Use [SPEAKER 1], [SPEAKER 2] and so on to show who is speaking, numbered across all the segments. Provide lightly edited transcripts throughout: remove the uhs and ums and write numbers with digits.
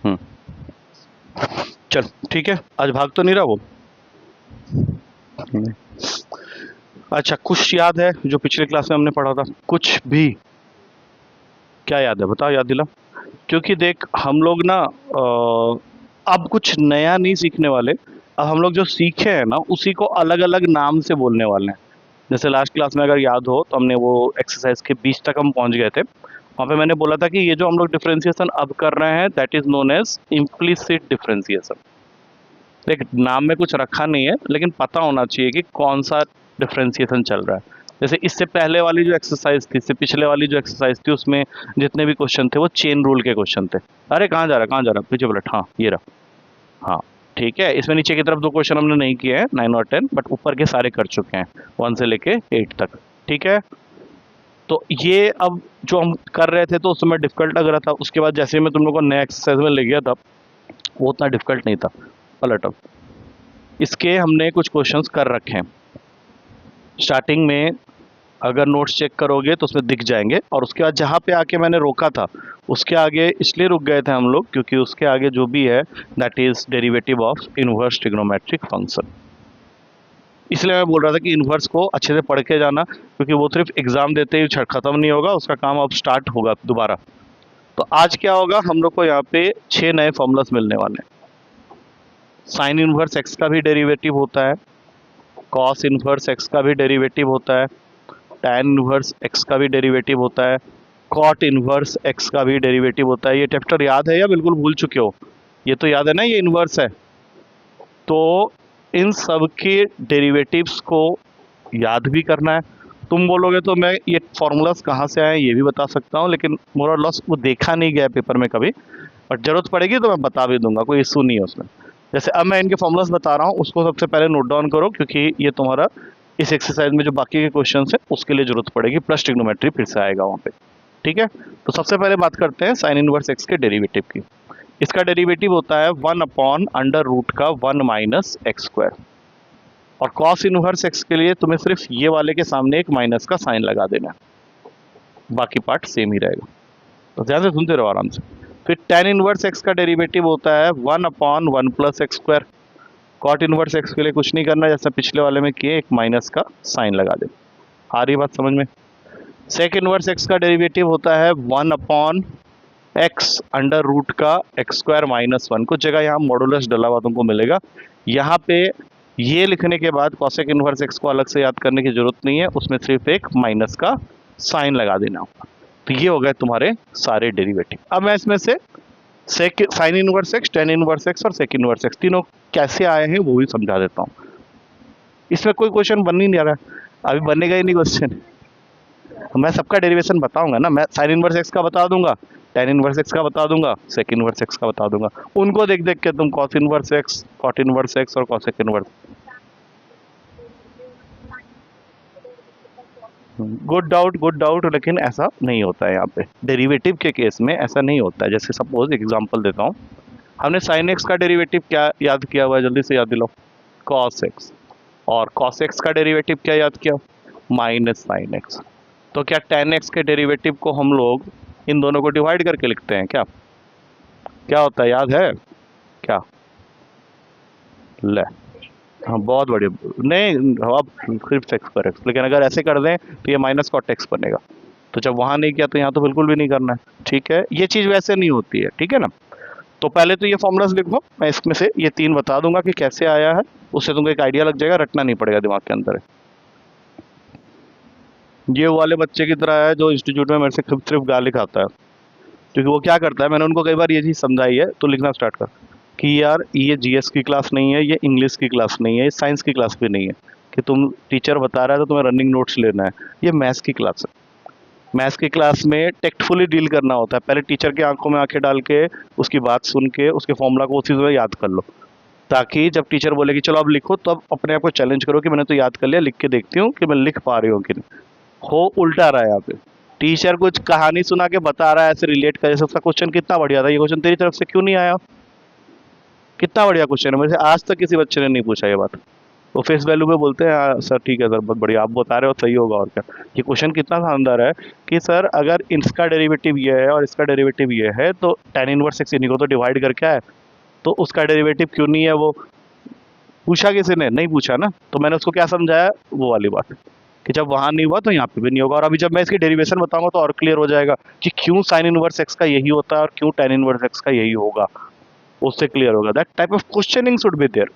[SPEAKER 1] हम्म, चल ठीक है, आज भाग तो नहीं रहा वो। हम्म, अच्छा, कुछ याद है जो पिछले क्लास में हमने पढ़ा था? कुछ भी? क्या याद है, बताओ, याद दिला। क्योंकि देख, हम लोग ना अब कुछ नया नहीं सीखने वाले। अब हम लोग जो सीखे हैं ना, उसी को अलग अलग नाम से बोलने वाले हैं। जैसे लास्ट क्लास में अगर याद हो तो हमने वो एक्सरसाइज के 20 तक हम पहुंच गए थे। वहाँ पे मैंने बोला था कि ये जो हम लोग डिफरेंशिएशन अब कर रहे हैं, that is known as implicit differentiation. देख, नाम में कुछ रखा नहीं है, लेकिन पता होना चाहिए कि कौन सा डिफरेंशिएशन चल रहा है। जैसे इससे पहले वाली जो एक्सरसाइज थी, इससे पिछले वाली जो एक्सरसाइज थी, उसमें जितने भी क्वेश्चन थे वो चेन रूल के क्वेश्चन थे। अरे कहाँ जा रहा, कहाँ जा रहा, पीछे पलट, हाँ ये रहा। हाँ ठीक है, इसमें नीचे की तरफ दो क्वेश्चन हमने नहीं किए हैं, 9 और 10, बट ऊपर के सारे कर चुके हैं, 1 से लेके 8 तक। ठीक है, तो ये अब जो हम कर रहे थे तो उस समय डिफिकल्ट लग रहा था। उसके बाद जैसे मैं तुम लोग को नया एक्सरसाइज में ले गया था, वो उतना डिफिकल्ट नहीं था। पलट अब इसके हमने कुछ क्वेश्चंस कर रखे हैं। स्टार्टिंग में अगर नोट्स चेक करोगे तो उसमें दिख जाएंगे, और उसके बाद जहाँ पे आके मैंने रोका था, उसके आगे इसलिए रुक गए थे हम लोग क्योंकि उसके आगे जो भी है that is derivative of inverse trigonometric function. इसलिए मैं बोल रहा था कि इनवर्स को अच्छे से पढ़ के जाना, क्योंकि वो सिर्फ एग्जाम देते ही खत्म नहीं होगा, उसका काम अब स्टार्ट होगा दोबारा। तो आज क्या होगा, हम लोग को यहाँ पे 6 नए फॉर्मूलास मिलने वाले हैं। साइन इनवर्स एक्स का भी डेरिवेटिव होता है, कॉस इनवर्स एक्स का भी डेरिवेटिव होता है, टैन इनवर्स एक्स का भी डेरिवेटिव होता है, कॉट इनवर्स एक्स का भी डेरिवेटिव होता है। ये चैप्टर याद है या बिल्कुल भूल चुके हो? ये तो याद है ना, ये इनवर्स है। तो इन सब के डेरिवेटिव्स को याद भी करना है। तुम बोलोगे तो मैं ये फॉर्मूलाज कहाँ से आए ये भी बता सकता हूँ, लेकिन मोर और लॉस वो देखा नहीं गया पेपर में कभी, बट जरूरत पड़ेगी तो मैं बता भी दूंगा, कोई इशू नहीं है उसमें। जैसे अब मैं इनके फॉर्मूलाज बता रहा हूँ, उसको सबसे पहले नोट डाउन करो, क्योंकि ये तुम्हारा इस एक्सरसाइज में जो बाकी के क्वेश्चन है उसके लिए जरूरत पड़ेगी, प्लस ट्रिग्नोमेट्री फिर से आएगा वहाँ पे। ठीक है, तो सबसे पहले बात करते हैं साइन इनवर्स एक्स के डेरिवेटिव की। इसका डेरिवेटिव होता है 1/√का 1 माइनस एक्स स्क्वायर। और कॉस इनवर्स एक्स के लिए तुम्हें सिर्फ ये वाले के सामने एक माइनस का साइन लगा देना है, बाकी पार्ट सेम ही रहेगा। तो ध्यान से सुनते रहो आराम से। फिर tan इनवर्स एक्स का डेरिवेटिव होता है 1/1 plus X square. Cot inverse X के लिए कुछ नहीं करना, जैसे पिछले वाले में किए, एक माइनस का साइन लगा दे। आ रही बात समझ में? सेक इनवर्स एक्स का डेरिवेटिव होता है 1/x अंडर रूट का एक्स स्क्वायर माइनस 1। कुछ जगह यहाँ मॉडुलस डला हुआ तुमको मिलेगा। यहाँ पे ये लिखने के बाद कॉसेक इनवर्स एक्स को अलग से याद करने की जरूरत नहीं है, उसमें सिर्फ एक माइनस का साइन लगा देना होगा। तो ये हो गए तुम्हारे सारे डेरिवेटिव। अब मैं इसमें से sec sine inverse X, tan inverse X और सेक इनवर्स एक्स तीनों कैसे आए हैं वो भी समझा देता हूँ। इसमें कोई क्वेश्चन बन ही नहीं रहा है, अभी बनेगा ही नहीं क्वेश्चन। मैं सबका डेरिवेशन बताऊंगा ना, मैं साइन इनवर्स एक्स का बता दूंगा, टेन इनवर्स एक्स का बता दूंगा, सेक इनवर्स एक्स का बता दूंगा। उनको देख देख के तुम cos inverse X, cot inverse X और cosec inverse. Good doubt, good doubt, लेकिन ऐसा नहीं होता है यहाँ पे डेरिवेटिव के केस में, ऐसा नहीं होता है। जैसे सपोज एग्जांपल देता हूँ, हमने साइन एक्स का डेरिवेटिव क्या याद किया हुआ है, जल्दी से याद दिलाओ। Cos x. और कॉस एक्स का डेरिवेटिव क्या याद किया? Minus sine x. तो क्या टेन एक्स के डेरिवेटिव को हम लोग इन दोनों को डिवाइड करके लिखते हैं क्या? क्या होता है, याद है क्या? ले, हाँ बहुत बढ़िया। नहीं, अब सिर्फ एक्स पर एक्स, लेकिन अगर ऐसे कर दें तो ये माइनस कॉट एक्स बनेगा। तो जब वहां नहीं किया तो यहाँ तो बिल्कुल भी नहीं करना है। ठीक है, ये चीज़ वैसे नहीं होती है, ठीक है ना। तो पहले तो ये फॉर्मूलाज लिखो, मैं इसमें से ये 3 बता दूंगा कि कैसे आया है, उससे तुमको एक आइडिया लग जाएगा, रटना नहीं पड़ेगा दिमाग के अंदर। ये वाले बच्चे की तरह है जो इंस्टीट्यूट में मेरे से सिर्फ गाली खाता है, क्योंकि वो क्या करता है, मैंने उनको कई बार ये चीज़ समझाई है, तो लिखना स्टार्ट कर कि यार ये जीएस की क्लास नहीं है, ये इंग्लिश की क्लास नहीं है, ये साइंस की क्लास भी नहीं है कि तुम टीचर बता रहा है तो तुम्हें रनिंग नोट्स लेना है। ये मैथ्स की क्लास है। मैथ्स की क्लास में टेक्टफुली डील करना होता है। पहले टीचर की आंखों में आंखें डाल के उसकी बात सुन के उसके फॉर्मूला को उसी समय याद कर लो, ताकि जब टीचर बोले कि चलो अब लिखो, तो अब अपने आप को चैलेंज करो कि मैंने तो याद कर लिया, लिख के देखती हूँ कि मैं लिख पा रही हूँ कि नहीं। हो उल्टा रहा है यहाँ पे, टीचर कुछ कहानी सुना के बता रहा है, ऐसे रिलेट करे। उसका क्वेश्चन कितना बढ़िया था, ये क्वेश्चन तेरी तरफ से क्यों नहीं आया? कितना बढ़िया क्वेश्चन है, मुझे आज तक किसी बच्चे ने नहीं पूछा ये बात। वो फेस वैल्यू पे बोलते हैं हाँ सर ठीक है सर बहुत बढ़िया आप बता रहे हो सही होगा और क्या। ये क्वेश्चन कितना शानदार है कि सर अगर इसका डेरिवेटिव ये है और इसका डेरिवेटिव ये है तो tan इनवर्स एक्स इन्हीं को तो डिवाइड करके आए, तो उसका डेरिवेटिव क्यों नहीं है वो पूछा किसी ने नहीं पूछा ना। तो मैंने उसको क्या समझाया वो वाली बात कि जब वहां नहीं हुआ तो यहाँ पे भी नहीं होगा। और अभी जब मैं इसकी डेरिवेशन बताऊंगा तो और क्लियर हो जाएगा कि क्यों साइन इनवर्स एक्स का यही होता है और क्यों tan इनवर्स एक्स का यही होगा, उससे क्लियर होगा। That type of questioning should be there.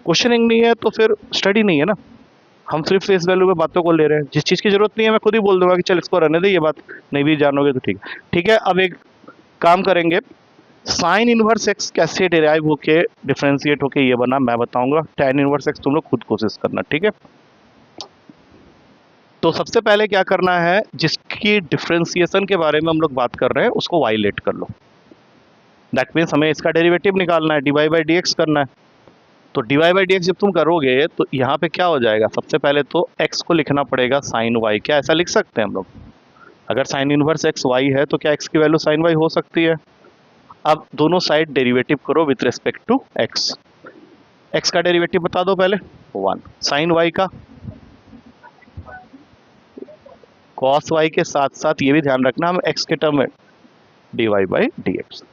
[SPEAKER 1] Questioning नहीं है तो फिर स्टडी नहीं है ना। हम सिर्फ फेस वैल्यू पे बातों को ले रहे हैं, जिस चीज़ की जरूरत नहीं है मैं खुद ही बोल दूंगा कि चल इसको रहने दे, ये बात नहीं भी जानोगे तो ठीक है। ठीक है, अब एक काम करेंगे, साइन इनवर्स एक्स कैसे डिराइव होके डिफरेंशिएट होके ये बना मैं बताऊंगा, tan इनवर्स एक्स तुम लोग खुद कोशिश करना, ठीक है। तो सबसे पहले क्या करना है, जिसकी डिफरेंशिएशन के बारे में हम लोग बात कर रहे हैं उसको वाइलेट कर लो। दैट मीन्स हमें इसका डेरिवेटिव निकालना है, D Y by D X करना है। तो D Y by D X जब तुम करोगे तो यहाँ पे क्या हो जाएगा, सबसे पहले तो x को लिखना पड़ेगा साइन वाई। क्या ऐसा लिख सकते हैं हम लोग? अगर साइन इनवर्स एक्स वाई है तो क्या x की वैल्यू साइन वाई हो सकती है? अब दोनों साइड डेरिवेटिव करो with respect to x। x का डेरिवेटिव बता दो पहले, 1। साइन वाई का कॉस वाई के साथ साथ ये भी ध्यान रखना हम x के टर्म में D Y by D X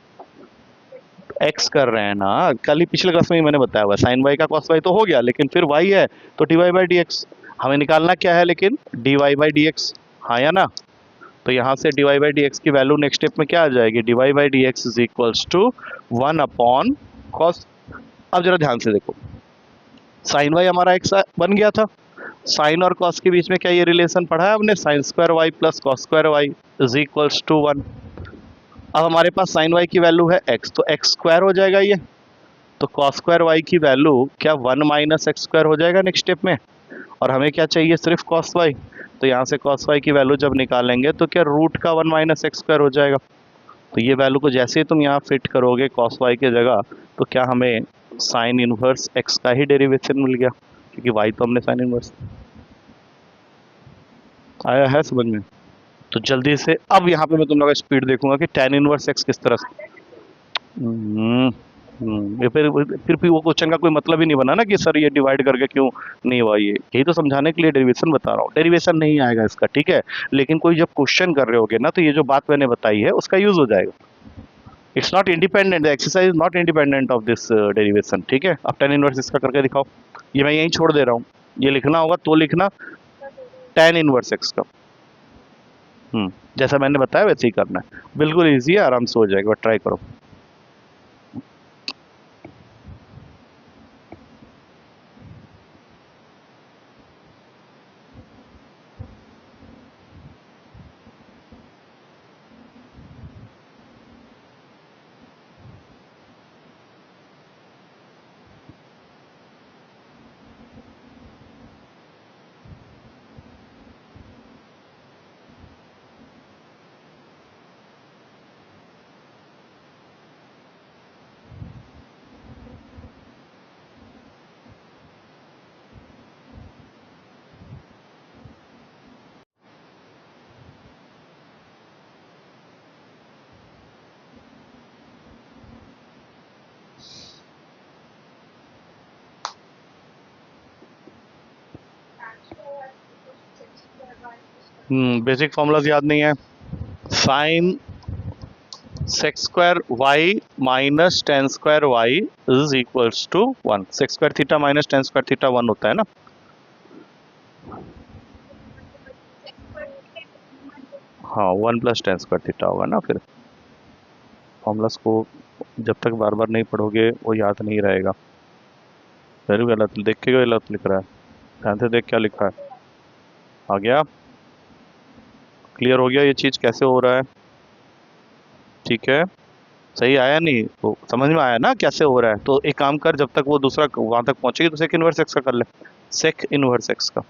[SPEAKER 1] X कर रहे हैं ना, कल ही पिछले क्लास में ही मैंने बताया हुआ साइन वाई का कॉस वाई तो हो गया, लेकिन फिर वाई है तो D Y by D X हमें निकालना क्या है, लेकिन D Y by D X, हाँ या ना। तो यहाँ से D Y by D x की वैल्यू नेक्स्ट स्टेप में क्या आ जाएगी, D Y by D X is equals to 1 upon cos. अब जरा ध्यान से देखो, साइन वाई हमारा एक्स बन गया था, साइन और कॉस के बीच में क्या ये रिलेशन पढ़ा है हमने, sine square Y plus cos square Y is equals to 1। अब हमारे पास साइन वाई की वैल्यू है x, तो एक्स स्क्वायर हो जाएगा ये, तो कॉस स्क्वायर वाई की वैल्यू क्या 1 माइनस एक्स स्क्वायर हो जाएगा नेक्स्ट स्टेप में। और हमें क्या चाहिए, सिर्फ कॉस वाई, तो यहाँ से कॉस वाई की वैल्यू जब निकालेंगे तो क्या रूट का 1 माइनस एक्स स्क्वायर हो जाएगा। तो ये वैल्यू को जैसे ही तुम यहाँ फिट करोगे कॉस वाई की जगह, तो क्या हमें साइन इनवर्स एक्स का ही डेरिवेशन मिल गया, क्योंकि वाई तो हमने साइन इनवर्स। आया है समझ में? तो जल्दी से अब यहाँ पे मैं तुम लोग का स्पीड देखूंगा कि tan इनवर्स एक्स किस तरह से ये फिर भी वो क्वेश्चन का कोई मतलब ही नहीं बना ना कि सर ये डिवाइड करके क्यों नहीं हुआ, ये यही तो समझाने के लिए डेरिवेशन बता रहा हूँ। डेरिवेशन नहीं आएगा इसका, ठीक है, लेकिन कोई जब क्वेश्चन कर रहे होगे ना तो ये जो बात मैंने बताई है उसका यूज हो जाएगा। It's not independent, the exercise is not independent of this derivation, ठीक है। अब tan इनवर्स इसका करके दिखाओ, ये मैं यहीं छोड़ दे रहा हूँ, ये लिखना होगा तो लिखना tan इनवर्स एक्स का। जैसा मैंने बताया वैसे ही करना है, बिल्कुल ईजी है, आराम से हो जाएगा, ट्राई करो। बेसिक फॉर्मूलाज याद नहीं है। Sine sec square Y minus tan square Y is equals to 1। Sec square theta minus tan square theta 1 होता है ना। हाँ 1 प्लस टेन स्क्वायर थीटा होगा ना। फिर फॉर्मूलाज को जब तक बार बार नहीं पढ़ोगे वो याद नहीं रहेगा। वेरी गलत देख के गलत लिख रहा है, ध्यान से देख क्या लिखा है। आ गया, क्लियर हो गया ये चीज़ कैसे हो रहा है, ठीक है। सही आया नहीं तो समझ में आया ना कैसे हो रहा है। तो एक काम कर, जब तक वो दूसरा वहां तक पहुंचेगी तो सेक इनवर्स एक्स का कर ले, सेक इनवर्स एक्स का।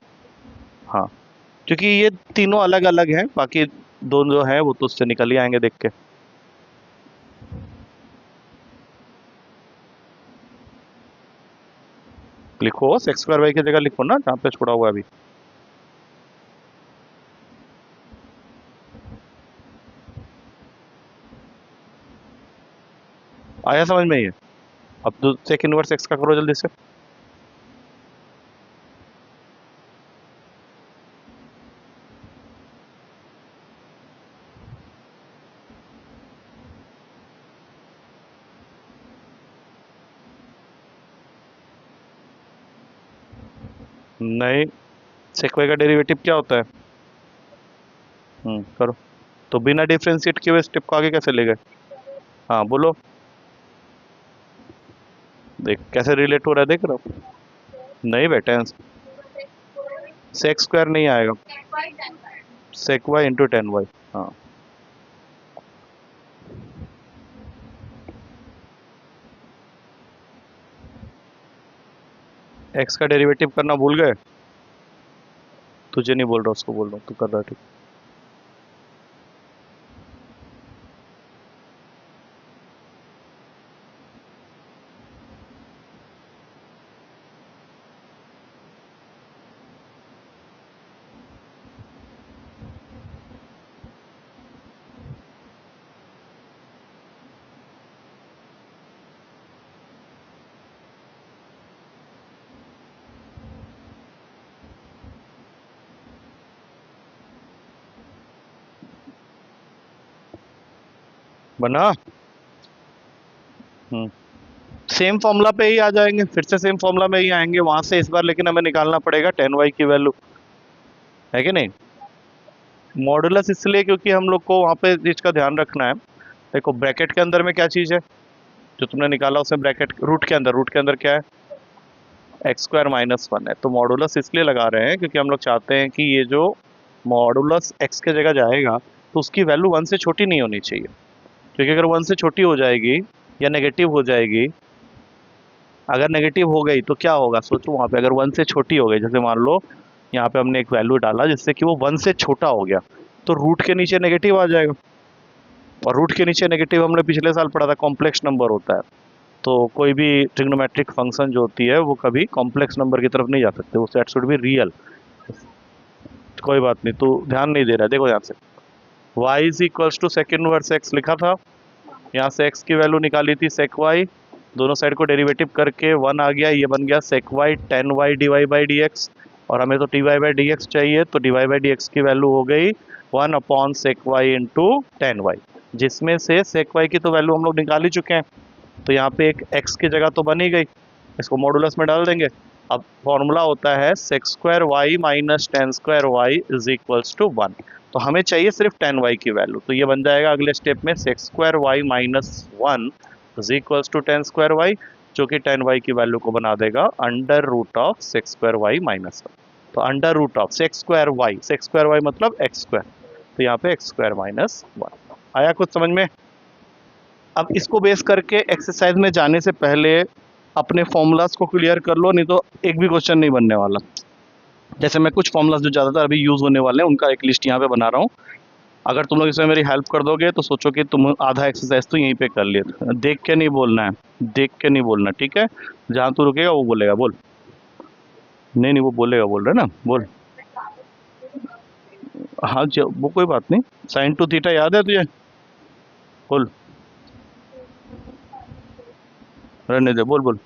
[SPEAKER 1] हाँ, क्योंकि ये तीनों अलग अलग हैं, बाकी दोनों जो है वो तो उससे निकल ही आएंगे देख के। लिखो सेक्स स्क्वायर वाई की जगह लिखो ना जहाँ पे छोड़ा हुआ है अभी। आया समझ में ये? अब सेक इनवर्स एक्स का करो जल्दी से। नहीं, sec y का डेरिवेटिव क्या होता है? करो। तो बिना डिफरेंशिएट किए हुए स्टेप को आगे कैसे ले गए? हाँ बोलो। देख कैसे रिलेट हो रहा है, देख रहा हो? नहीं बेटा, सेक स्क्वायर नहीं आएगा, sec Y into tan Y. हाँ, एक्स का डेरिवेटिव करना भूल गए? तुझे नहीं बोल रहा, उसको बोल रहा हूँ, तू कर रहा है। ठीक। बना। सेम फॉर्मूला पे ही आ जाएंगे, फिर से सेम फॉर्मूला में ही आएंगे वहां से इस बार, लेकिन हमें निकालना पड़ेगा टेन वाई की वैल्यू, है कि नहीं? मॉडुलस इसलिए क्योंकि हम लोग को वहां पे चीज का ध्यान रखना है। देखो ब्रैकेट के अंदर में क्या चीज है जो तुमने निकाला, उसमें ब्रैकेट रूट के अंदर क्या है? एक्स स्क्वायर माइनस वन है। तो मॉडुलस इसलिए लगा रहे हैं क्योंकि हम लोग चाहते हैं कि ये जो मॉडुलस एक्स के जगह जाएगा तो उसकी वैल्यू वन से छोटी नहीं होनी चाहिए, क्योंकि अगर वन से छोटी हो जाएगी या नेगेटिव हो जाएगी, अगर नेगेटिव हो गई तो क्या होगा सोचो, वहाँ पे अगर वन से छोटी हो गई, जैसे मान लो यहाँ पे हमने एक वैल्यू डाला जिससे कि वो वन से छोटा हो गया, तो रूट के नीचे नेगेटिव आ जाएगा, और रूट के नीचे नेगेटिव हमने पिछले साल पढ़ा था, कॉम्प्लेक्स नंबर होता है। तो कोई भी ट्रिग्नोमेट्रिक फंक्शन जो होती है वो कभी कॉम्प्लेक्स नंबर की तरफ नहीं जा सकते, वो दैट शुड बी रियल। कोई बात नहीं, तू ध्यान नहीं दे रहा है, देखो ध्यान से। y is equals to sec inverse X लिखा था, यहाँ से x की वैल्यू निकाली थी सेक y, दोनों साइड को डेरिवेटिव करके वन आ गया, ये बन गया sec y tan Y D Y by D X, और हमें तो D Y by D X चाहिए, तो D Y by D x की वैल्यू हो गई one upon sec Y into tan Y, जिसमें से सेक वाई की तो वैल्यू हम लोग निकाल ही चुके हैं, तो यहाँ पे एक x की जगह तो बन ही गई, इसको मॉडुलस में डाल देंगे। अब फॉर्मूला होता है sec square Y minus tan square Y is equals to one, तो हमें चाहिए सिर्फ टेन वाई की वैल्यू, तो ये बन जाएगा अगले स्टेप में sec square Y minus one is equals to tan square Y, जो कि टेन वाई की वैल्यू को बना देगा under root of sec square Y minus one. तो under root of sec square Y मतलब एक्स स्क्वायर, तो यहाँ पे एक्स स्क्वायर माइनस वन। आया कुछ समझ में? अब इसको बेस करके एक्सरसाइज में जाने से पहले अपने फॉर्मूलाज को क्लियर कर लो, नहीं तो एक भी क्वेश्चन नहीं बनने वाला। जैसे मैं कुछ फॉर्मूलाज जो ज़्यादातर अभी यूज़ होने वाले हैं उनका एक लिस्ट यहाँ पे बना रहा हूँ, अगर तुम लोग इसमें मेरी हेल्प कर दोगे तो सोचो कि तुम आधा एक्सरसाइज तो यहीं पे कर लिए। देख के नहीं बोलना है, देख के नहीं बोलना, ठीक है? जहाँ तू रुकेगा वो बोलेगा, बोल। नहीं नहीं, वो बोलेगा, बोल रहे ना, बोल। हाँ वो कोई बात नहीं। साइन टू थीटा याद है तुझे? बोल, रहने दे, बोल बोल।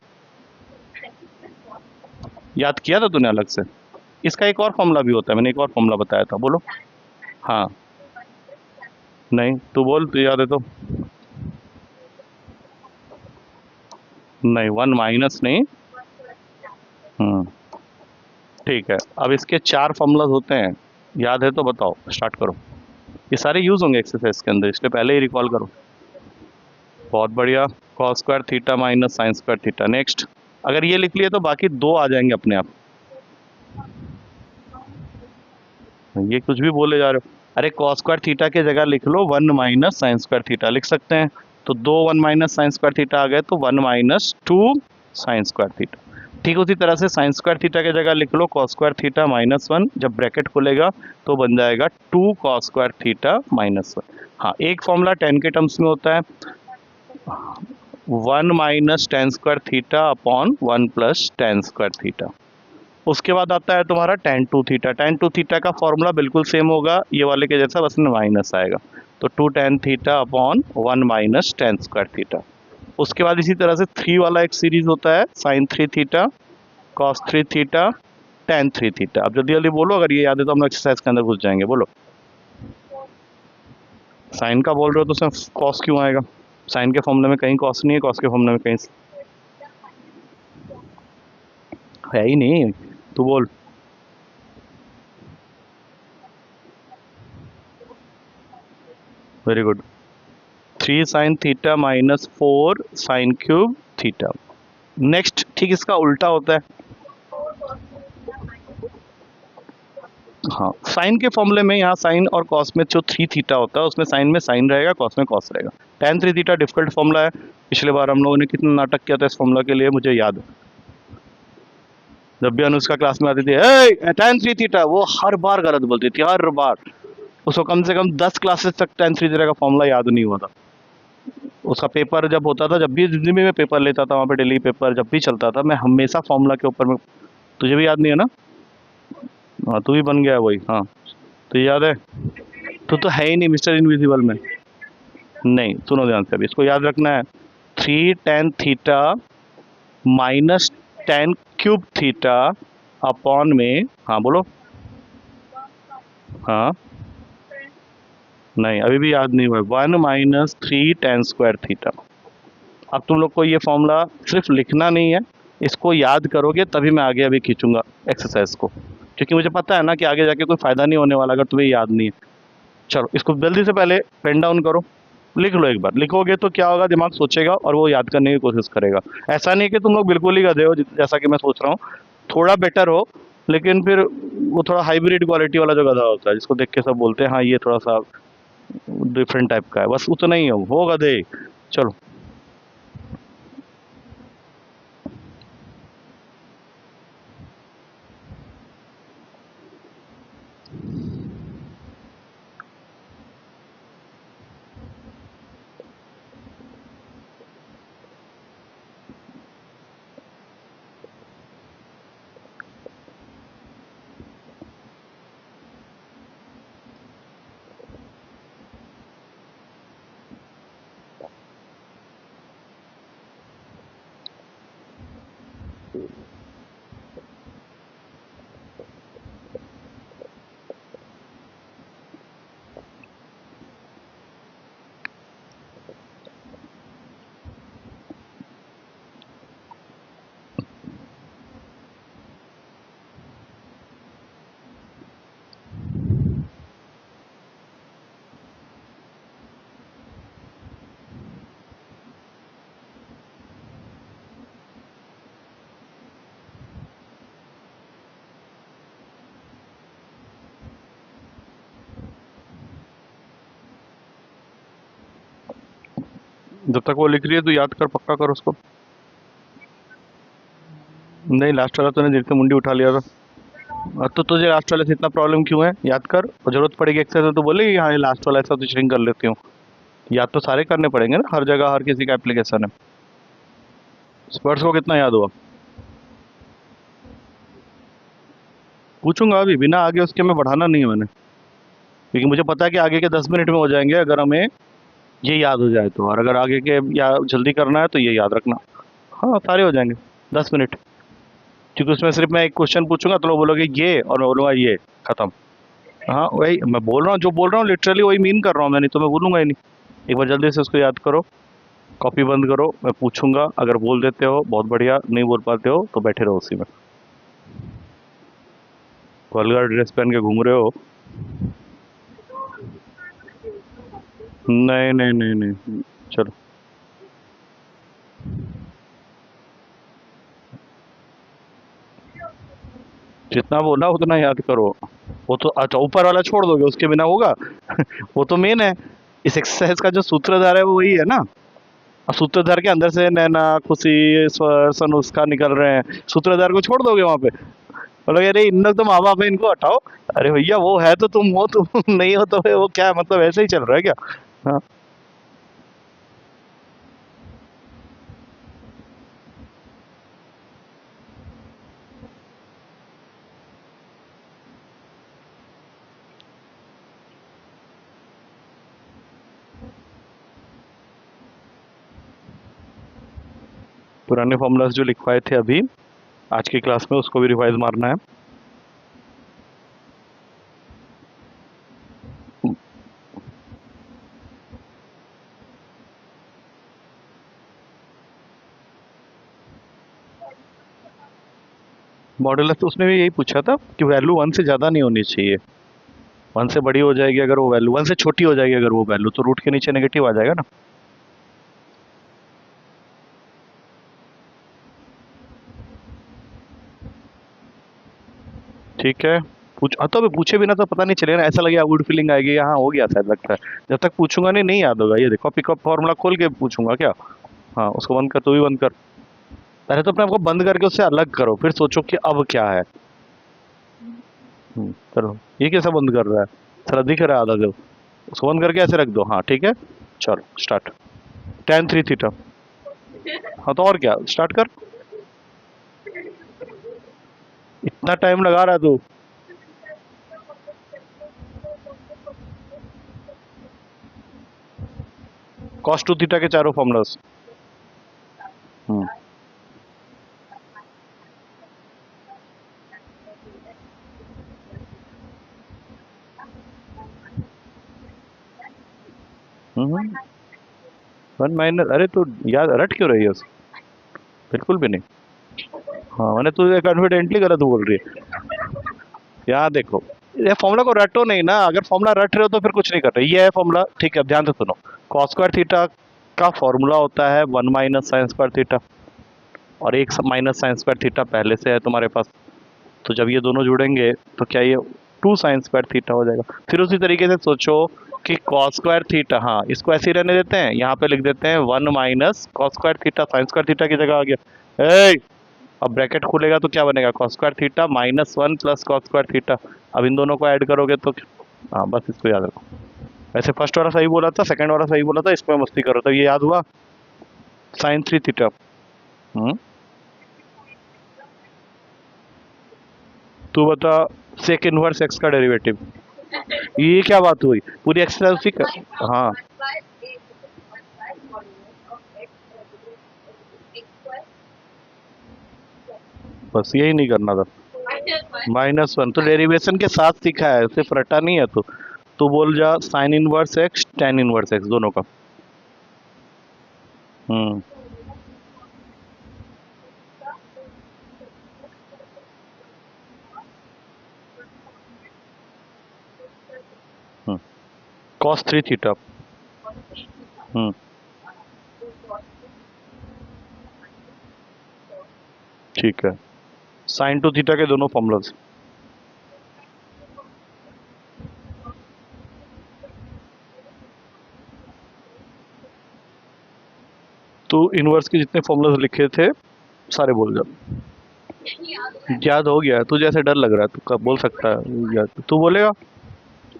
[SPEAKER 1] याद किया था तूने अलग से? इसका एक और फॉर्मूला भी होता है, मैंने एक और फॉर्मूला बताया था, बोलो। हाँ, नहीं तू बोल, तू याद है तो। नहीं, वन माइनस नहीं। ठीक है, अब इसके चार फॉर्मूलाज होते हैं, याद है तो बताओ, स्टार्ट करो। ये सारे यूज होंगे एक्सरसाइज के अंदर, इसलिए पहले ही रिकॉल करो। बहुत बढ़िया, cos square theta minus sine square theta. Next, अगर ये लिख लिए तो बाकी दो आ जाएंगे अपने आप। ये कुछ भी बोले जा रहे हो। अरे कॉस स्क्वायर थीटा की जगह लिख लो one minus sine square theta, लिख सकते हैं। तो दो one minus sine square theta आ गए, तो one minus two sine square theta. ठीक उसी तरह से साइन स्क्वायर थीटा की जगह लिख लो cos square theta minus one, जब ब्रैकेट खुलेगा तो बन जाएगा two cos square theta minus one. हाँ, एक फॉर्मूला टेन के टर्म्स में होता है, one minus tan square theta upon one plus tan square theta. उसके बाद आता है तुम्हारा tan two theta. Tan two theta का फॉर्मूला बिल्कुल सेम होगा ये वाले के जैसा, बस में माइनस आएगा, तो two tan theta upon one minus tan square theta. उसके बाद इसी तरह से थ्री वाला एक सीरीज होता है, sine three theta, cos three theta, ten three theta. अब जल्दी जल्दी बोलो, अगर ये याद है तो हम एक्सरसाइज के अंदर घुस जाएंगे, बोलो। साइन का बोल रहे हो तो उसमें कॉस क्यों आएगा? साइन के फॉर्मूले में कहीं कॉस नहीं है, कॉस के फॉर्मूले में कहीं है ही नहीं, तू बोल। Very good. 3 sine theta minus 4 sine cube theta. Next ठीक इसका उल्टा होता है। हाँ, साइन के फॉर्मूले में यहाँ साइन और कॉस में जो 3 थीटा होता है उसमें साइन में साइन रहेगा, कॉस में कॉस रहेगा। tan 3 थीटा डिफिकल्ट फॉर्मूला है। पिछले बार हम लोगों ने कितना नाटक किया था इस फॉर्मूला के लिए, मुझे याद है। जब भी अनुष्का क्लास में आती थी, ए tan 3 थीटा, वो हर बार गलत बोलती थी, हर बार। उसको कम से कम 10 क्लासेस तक tan 3 थीटा का फॉर्मूला याद नहीं हुआ था। उसका पेपर जब होता था, जब भी जिंदगी में पेपर लेता था वहाँ पे, डेली पेपर जब भी चलता था, मैं हमेशा फॉर्मूला के ऊपर में। तुझे भी याद नहीं है ना? हाँ, तू भी बन गया वही। हाँ, तो याद है। तो है ही नहीं मिस्टर इनविजिबल में। नहीं, सुनो ध्यान से, अभी इसको याद रखना है। 3 tan theta minus tan cube theta upon में, हाँ बोलो। हाँ, नहीं अभी भी याद नहीं हुआ। 1 माइनस 3 tan स्क्वायर थीटा। अब तुम लोग को ये फॉर्मूला सिर्फ लिखना नहीं है, इसको याद करोगे तभी मैं आगे अभी खींचूंगा एक्सरसाइज को, क्योंकि मुझे पता है ना कि आगे जाके कोई फ़ायदा नहीं होने वाला अगर तुम्हें याद नहीं है। चलो इसको जल्दी से पहले पेन डाउन करो, लिख लो। एक बार लिखोगे तो क्या होगा, दिमाग सोचेगा और वो याद करने की कोशिश करेगा। ऐसा नहीं कि तुम लोग बिल्कुल ही गधे हो जैसा कि मैं सोच रहा हूँ, थोड़ा बेटर हो, लेकिन फिर वो थोड़ा हाइब्रिड क्वालिटी वाला जो गधा होता है जिसको देख के सब बोलते हैं हाँ ये थोड़ा सा डिफरेंट टाइप का है, बस उतना ही हो गधे। चलो जब तक वो लिख रही है तो याद कर, पक्का कर उसको। नहीं, लास्ट वाला तूने देर से मुंडी उठा लिया था। तो तुझे लास्ट वाले से इतना प्रॉब्लम क्यों है? याद कर, और जरूरत पड़ेगी एक्सरसाइज तो बोलेगी हाँ ये लास्ट वाला ऐसा तो श्रिंक कर लेती हूँ। याद तो सारे करने पड़ेंगे ना, हर जगह हर किसी का एप्लीकेशन है। स्पर्ट्स को कितना याद हुआ? पूछूंगा अभी, बिना आगे उसके मैं बढ़ाना नहीं है मैंने, क्योंकि मुझे पता है कि आगे के 10 मिनट में हो जाएंगे अगर हमें ये याद हो जाए तो, और अगर आगे के या जल्दी करना है तो ये याद रखना। हाँ, सारे हो जाएंगे 10 मिनट, क्योंकि उसमें सिर्फ मैं एक क्वेश्चन पूछूंगा तो लोग बोलोगे ये, और मैं बोलूँगा ये, खत्म। हाँ वही मैं बोल रहा हूँ, जो बोल रहा हूँ लिटरली वही मीन कर रहा हूँ मैं, नहीं तो मैं बोलूँगा ही नहीं। एक बार जल्दी से उसको याद करो, कॉपी बंद करो, मैं पूछूंगा, अगर बोल देते हो बहुत बढ़िया, नहीं बोल पाते हो तो बैठे रहो उसी में। वल्गर ड्रेस पहन के घूम रहे हो। नहीं नहीं नहीं नहीं, चलो। जितना बोला उतना याद करो। वो तो अच्छा ऊपर वाला छोड़ दोगे, उसके बिना होगा? वो तो मेन है। इस एक्सरसाइज का जो सूत्रधार है वो वही है ना। और सूत्रधार के अंदर से नैना, खुशी, स्वर, सनुष्का निकल रहे हैं, सूत्रधार को छोड़ दोगे वहां पे? बोलोगे अरे इन लोग तो माँ बाप है, इनको हटाओ। अरे भैया वो है तो तुम हो, तुम नहीं हो तो वो क्या मतलब, ऐसे ही चल रहा है क्या? हाँ, पुराने फॉर्मूलाज जो लिखवाए थे अभी आज की क्लास में, उसको भी रिवाइज मारना है। मॉडुलस उसने भी यही पूछा था कि वैल्यू 1 से ज़्यादा नहीं होनी चाहिए। 1 से बड़ी हो जाएगी अगर वो वैल्यू, 1 से छोटी हो जाएगी अगर वो वैल्यू, तो रूट के नीचे नेगेटिव आ जाएगा ना। ठीक है, पूछ तो अभी पूछे बिना तो पता नहीं चलेगा ना, ऐसा लगेगा गुड फीलिंग आएगी, हाँ हो गया शायद लगता है। जब तक पूछूंगा नहीं याद होगा। ये देखो पिकअप फॉर्मूला खोल के पूछूंगा क्या। हाँ उसको बंद कर, तू भी बंद कर। पहले तो अपने आप को बंद करके उससे अलग करो, फिर सोचो कि अब क्या है। चलो, ये कैसा बंद कर रहा है, सारा दिख रहा है आधा जो। उसको बंद करके ऐसे रख दो, हाँ ठीक है। चलो स्टार्ट। tan 3 theta. हाँ तो और क्या, स्टार्ट कर। इतना टाइम लगा रहा है तू। cos 2 थीटा के चारों फॉर्मूलास। हम्म हम्म 1 - अरे तू याद रट क्यों रही है उसे? बिल्कुल भी नहीं। हाँ मैंने तुझे कॉन्फिडेंटली गलत बोल रही है। यहाँ देखो, ये फॉर्मूला को रटो नहीं ना, अगर फॉर्मूला रट रहे हो तो फिर कुछ नहीं कर रहे। ये है फॉर्मूला, ठीक है, अब ध्यान से सुनो। cos स्क्वायर थीटा का फॉर्मूला होता है 1 माइनस साइन स्क्वायर थीटा, और एक माइनस साइन स्क्वायर थीटा पहले से है तुम्हारे पास। तो जब ये दोनों जुड़ेंगे तो क्या ये 2 साइन स्क्वायर थीटा हो जाएगा। फिर उसी तरीके से सोचो कि cos स्क्वायर थीटा, हाँ इसको ऐसे ही रहने देते हैं, यहाँ पे लिख देते हैं 1 minus cos square theta, sign square theta की जगह आ गया। अब ब्रैकेट खुलेगा तो क्या बनेगा, cos square theta minus 1 plus cos square theta. अब इन दोनों को ऐड करोगे तो, हाँ बस इसको याद रखो। वैसे फर्स्ट वाला सही बोला था, सेकंड वाला सही बोला था, इसमें मस्ती करो तो ये याद हुआ। Sign 3 theta. हम्म तू बता, सेक इनवर्स एक्स का डेरिवेटिव। ये क्या बात हुई, पूरी एक्सरसाइज उसी का। हाँ बस यही नहीं करना था। -1 तो डेरिवेशन के साथ सीखा है, सिर्फ रटा नहीं है। तो बोल जा sign inverse X tan inverse x दोनों का। हम्म हम्म cos 3 थीटा। हम्म ठीक है, साइन 2 थीटा के दोनों फॉर्मूलाज। तो इनवर्स के जितने फॉर्मूलाज लिखे थे सारे बोल जा। याद हो गया, तुझे ऐसे डर लग रहा है, तू कब बोल सकता है याद, तू बोलेगा।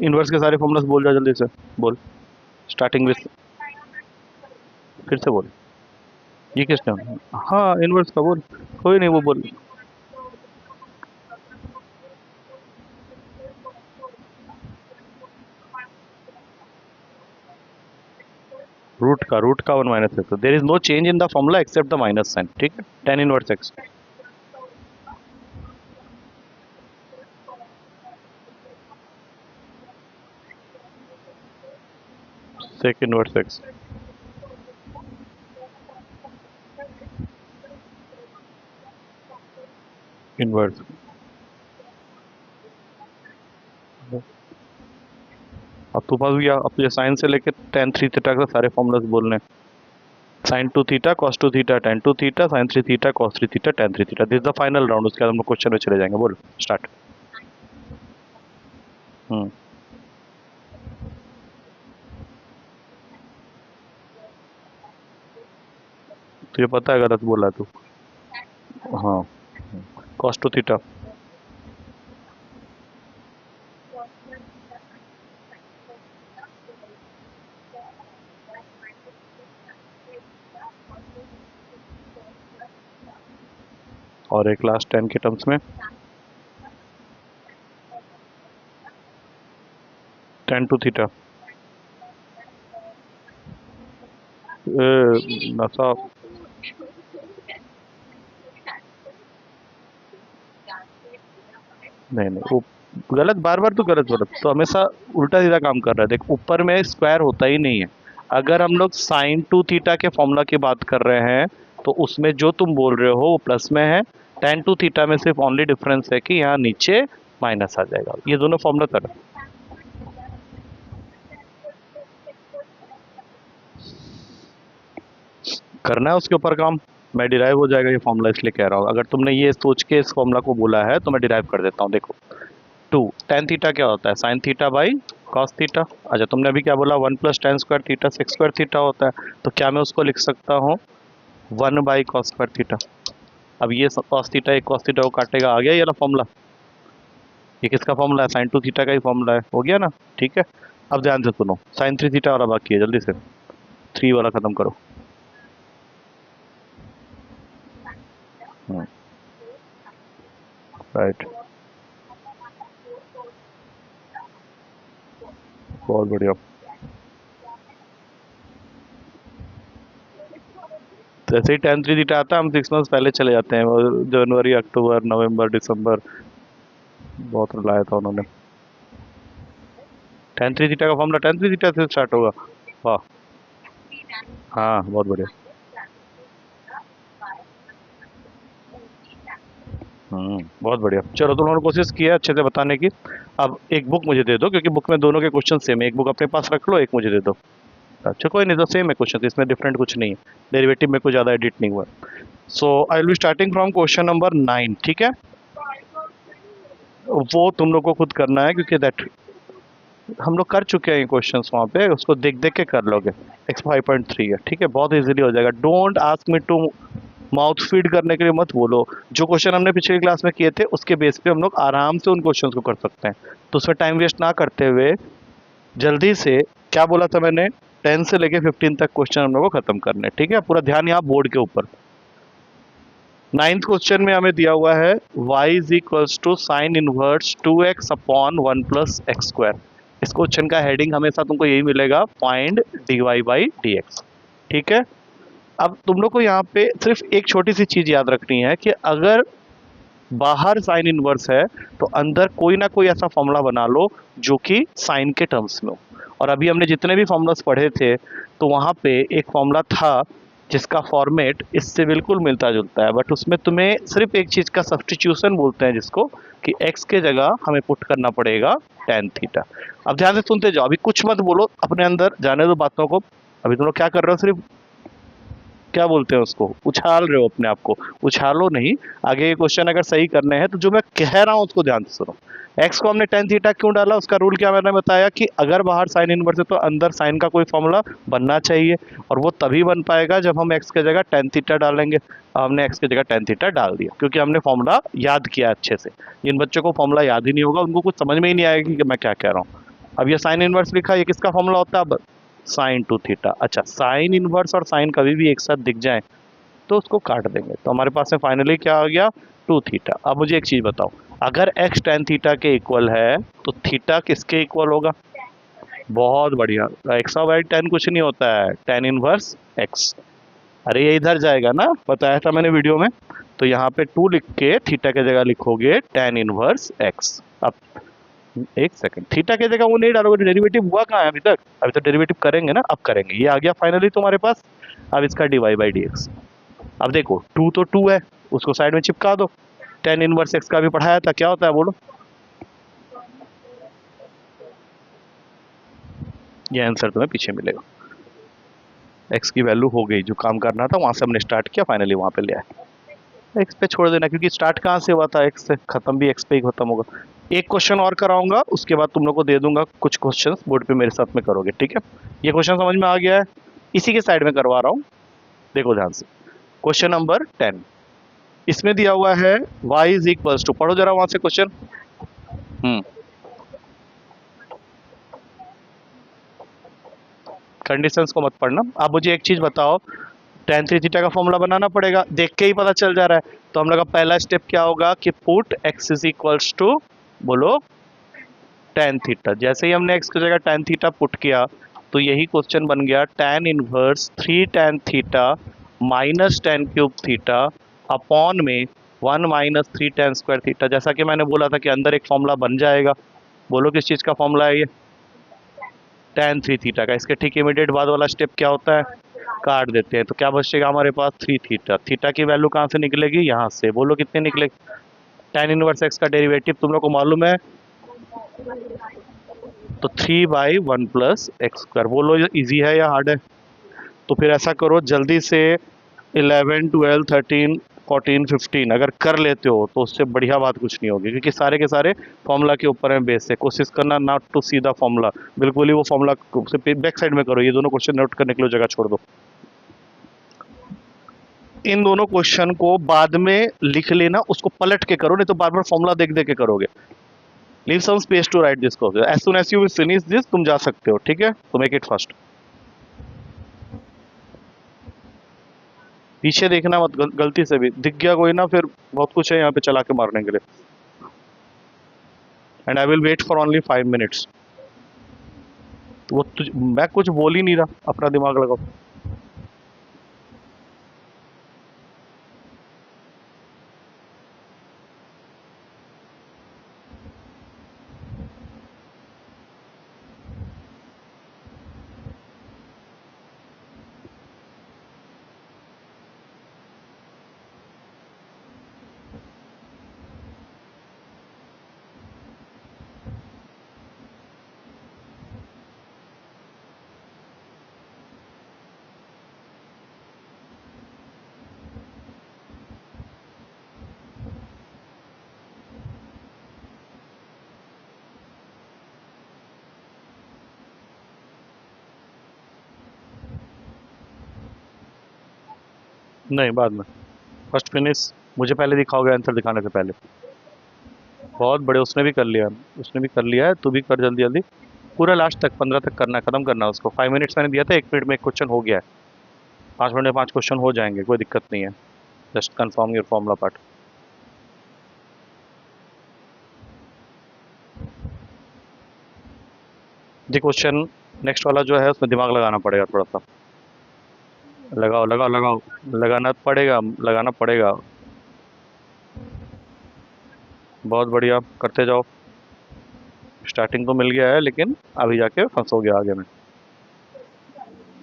[SPEAKER 1] इनवर्स के सारे फॉर्मूलाज बोल जा जल्दी से। बोल, स्टार्टिंग विथ, फिर से बोल। ये किसने, हाँ इनवर्स का बोल। कोई नहीं, वो बोल। रूट का 1 minus X, there is no change in the formula except the minus sign, ठीक है। Tan inverse X. Sec inverse X. Inverse. अब तो पास गया, अब तुझे साइन से लेके tan 3 थीटा के सारे फॉर्मूलाज बोलने हैं। sin 2 theta cos 2 theta tan 2 theta sin 3 theta cos 3 theta tan 3 theta, this is the final round. उसके बाद हम लोग क्वेश्चन में चले जाएंगे। बोल स्टार्ट। हम्म तुझे पता है गलत बोला तू। हाँ, cos 2 थीटा। और एक लास्ट tan के टर्म्स में tan 2 थीटा। नशा। नहीं नहीं, वो गलत, बार बार तो गलत बोला तो हमेशा उल्टा सीधा काम कर रहा है। देख ऊपर में स्क्वायर होता ही नहीं है। अगर हम लोग साइन 2 थीटा के फॉर्मूला की बात कर रहे हैं तो उसमें जो तुम बोल रहे हो वो प्लस में है। tan 2 थीटा में सिर्फ ओनली डिफरेंस है कि यहाँ नीचे माइनस आ जाएगा। ये दोनों फॉर्मूला कर। करना है उसके ऊपर काम, मैं डिराइव हो जाएगा ये फॉर्मूला, इसलिए कह रहा हूँ। अगर तुमने ये सोच के इस फॉर्मूला को बोला है तो मैं डिराइव कर देता हूँ। देखो 2 tan थीटा क्या होता है, sine theta by cos theta. अच्छा तुमने अभी क्या बोला, 1 plus tan square theta sec square theta होता है, तो क्या मैं उसको लिख सकता हूँ 1 बाई कॉस स्क्वायर थीटा। अब ये कॉस थीटा एक कॉस थीटा को काटेगा, आ गया ये वाला फॉर्मूला। ये किसका फॉर्मूला है, साइन 2 थीटा का ही फॉर्मूला है, हो गया ना। ठीक है, अब ध्यान से सुनो, साइन 3 थीटा वाला बाकी है, जल्दी से 3 वाला खत्म करो। राइट, बहुत बढ़िया। तो ऐसे ही tan 3 थीटा आता है, हम 6 मंथ्स पहले चले जाते हैं, जनवरी अक्टूबर नवंबर दिसंबर, बहुत लाया था उन्होंने। tan 3 थीटा का फॉर्मूला tan 3 थीटा से स्टार्ट होगा। वाह, हाँ बहुत बढ़िया। बहुत बढ़िया। चलो तुम लोगों ने कोशिश की है अच्छे से बताने की। अब एक बुक मुझे दे दो, क्योंकि बुक में दोनों के क्वेश्चन सेम है। एक बुक अपने पास रख लो, एक मुझे दे दो। अच्छा कोई नहीं, तो सेम है क्वेश्चन, इसमें डिफरेंट कुछ नहीं है। डेरिवेटिव में कुछ ज़्यादा एडिट नहीं हुआ। So I will be starting from question number 9। ठीक है, वो तुम लोग को खुद करना है, क्योंकि दैट हम लोग कर चुके हैं क्वेश्चन वहाँ पे, उसको देख देख के कर लोगे। x 5.3 है, ठीक है, बहुत इजीली हो जाएगा। Don't ask me to mouth feed करने के लिए मत बोलो। जो क्वेश्चन हमने पिछली क्लास में किए थे उसके बेस पे हम लोग आराम से उन क्वेश्चंस को कर सकते हैं। तो उसमें टाइम वेस्ट ना करते हुए जल्दी से, क्या बोला था मैंने, 10 से लेके 15 तक क्वेश्चन हम लोग को खत्म करने। ठीक है, पूरा ध्यान यहाँ बोर्ड के ऊपर। 9th क्वेश्चन में हमें दिया हुआ है y is equals to sine inverse 2x upon 1 plus X square. इस क्वेश्चन का हेडिंग हमेशा तुमको यही मिलेगा, फाइंड dy बाई dx। ठीक है, अब तुम लोग को यहाँ पे सिर्फ एक छोटी सी चीज याद रखनी है कि अगर बाहर साइन इनवर्स है तो अंदर कोई ना कोई ऐसा फॉर्मूला बना लो जो कि साइन के टर्म्स में हो। और अभी हमने जितने भी फॉर्मूलास पढ़े थे तो वहाँ पे एक फॉर्मूला था जिसका फॉर्मेट इससे बिल्कुल मिलता जुलता है, बट उसमें तुम्हें सिर्फ एक चीज़ का सब्स्टिट्यूशन बोलते हैं, जिसको कि x के जगह हमें पुट करना पड़ेगा tan थीटा। अब ध्यान से सुनते जाओ, अभी कुछ मत बोलो, अपने अंदर जाने दो बातों को। अभी तुम लोग क्या कर रहे हो, सिर्फ क्या बोलते हैं उसको, उछाल रहे हो अपने आप को। उछालो नहीं, आगे ये क्वेश्चन अगर सही करने हैं तो जो मैं कह रहा हूं उसको ध्यान से सुनो। एक्स को हमने tan थीटा क्यों डाला, उसका रूल क्या मैंने बताया कि अगर बाहर साइन इनवर्स है तो अंदर साइन का कोई फॉर्मूला बनना चाहिए, और वो तभी बन पाएगा जब हम एक्स की जगह tan थीटा डालेंगे। हमने एक्स की जगह tan थीटा डाल दिया क्योंकि हमने फॉर्मूला याद किया अच्छे से। जिन बच्चों को फॉर्मूला याद ही नहीं होगा उनको कुछ समझ में ही नहीं आएगी कि मैं क्या कह रहा हूँ। अब ये साइन इनवर्स लिखा, ये किसका फॉर्मूला होता है, अब साइन 2 थीटा। अच्छा, साइन इनवर्स और साइन कभी भी एक साथ दिख जाए तो उसको काट देंगे, तो हमारे पास में फाइनली क्या आ गया, 2 थीटा। अब मुझे एक चीज बताओ, अगर x tan थीटा के इक्वल है तो थीटा किसके इक्वल होगा। बहुत बढ़िया, एक्स बाई tan कुछ नहीं होता है, tan इनवर्स x। अरे ये इधर जाएगा ना, बताया था मैंने वीडियो में। तो यहाँ पे 2 लिख के थीटा के जगह लिखोगे tan इनवर्स x। अब एक सेकंड, थीटा के जगह वो नहीं डालोगे, डेरिवेटिव हुआ कहाँ है अभी तक, अभी तो डेरिवेटिव करेंगे ना, अब करेंगे। ये आ गया फाइनली तुम्हारे पास। अब इसका dy बाई dx। अब देखो 2 तो 2 है, उसको साइड में चिपका दो। tan इनवर्स x का भी पढ़ाया था, क्या होता है बोलो। ये आंसर तुम्हें पीछे मिलेगा। x की वैल्यू हो गई, जो काम करना था वहां से हमने स्टार्ट किया, फाइनली वहां पे ले आए। x पे छोड़ देना, क्योंकि स्टार्ट कहाँ से हुआ था, x से, खत्म भी x पे ही खत्म होगा। एक क्वेश्चन और कराऊंगा, उसके बाद तुम लोग को दे दूंगा कुछ क्वेश्चन बोर्ड पे मेरे साथ में करोगे। ठीक है, ये क्वेश्चन समझ में आ गया है, इसी के साइड में करवा रहा हूँ, देखो ध्यान से। क्वेश्चन नंबर 10, इसमें दिया हुआ है y इज इक्वल्स टू, पढ़ो जरा वहां से क्वेश्चन। कंडीशंस को मत पढ़ना। आप मुझे एक चीज बताओ, tan 3 थीटा का फॉर्मूला बनाना पड़ेगा, देख के ही पता चल जा रहा है। तो हम लोग का पहला स्टेप क्या होगा कि put x is equals to, बोलो, tan थीटा। जैसे ही हमने x की जगह tan थीटा पुट किया तो यही क्वेश्चन बन गया, tan inverse 3 tan theta minus tan cube theta upon में 1 माइनस 3 tan स्क्वायर थीटा। जैसा कि मैंने बोला था कि अंदर एक फॉर्मूला बन जाएगा, बोलो किस चीज़ का फॉर्मूला है ये, tan 3 थीटा का। इसके ठीक इमीडिएट बाद वाला स्टेप क्या होता है, काट देते हैं, तो क्या बचेगा हमारे पास 3 थीटा। थीटा की वैल्यू कहाँ से निकलेगी, यहाँ से, बोलो कितनी निकलेगी। tan इनवर्स x का डेरिवेटिव तुम लोग को मालूम है, तो 3 बाई 1 प्लस एक्स स्क्वायर। बोलो इजी है या हार्ड है, तो फिर ऐसा करो जल्दी से 11, 12, 13, 14, 15 अगर कर लेते हो तो उससे बढ़िया बात कुछ नहीं होगी, क्योंकि सारे के सारे फॉर्मूला के ऊपर है बेस है। कोशिश करना not to see the formula, बिल्कुल ही वो फॉर्मूला से बैक साइड में करो। ये दोनों क्वेश्चन नोट करने के लिए जगह छोड़ दो। इन दोनों क्वेश्चन को बाद में लिख लेना, उसको पलट के करो, नहीं तो बार बार फॉर्मूला देख देख के करोगे। Leave some space to write this question as soon as you will finish this, तुम जा सकते हो, ठीक है। तो मेक इट फास्ट। पीछे देखना मत गलती से भी दिख गया कोई ना, फिर बहुत कुछ है यहाँ पे चला के मारने के लिए। And I will wait for only 5 minutes. मैं कुछ बोल ही नहीं रहा, अपना दिमाग लगाओ। नहीं, बाद में। First finish. मुझे पहले दिखाओगे आंसर दिखाने से पहले। बहुत बड़े, उसने भी कर लिया, उसने भी कर लिया है, तू भी कर जल्दी जल्दी। पूरा लास्ट तक 15 तक करना है, खत्म करना है उसको। 5 मिनट्स मैंने दिया था, 1 मिनट में एक क्वेश्चन हो गया है। 5 मिनट में 5 क्वेश्चन हो जाएंगे, कोई दिक्कत नहीं है। Just confirm your formula part. जी क्वेश्चन नेक्स्ट वाला जो है उसमें दिमाग लगाना पड़ेगा थोड़ा सा। लगाओ लगाओ लगाओ, लगाना पड़ेगा, लगाना पड़ेगा। बहुत बढ़िया, करते जाओ। स्टार्टिंग तो मिल गया है, लेकिन अभी जाके फंसोगे आगे में।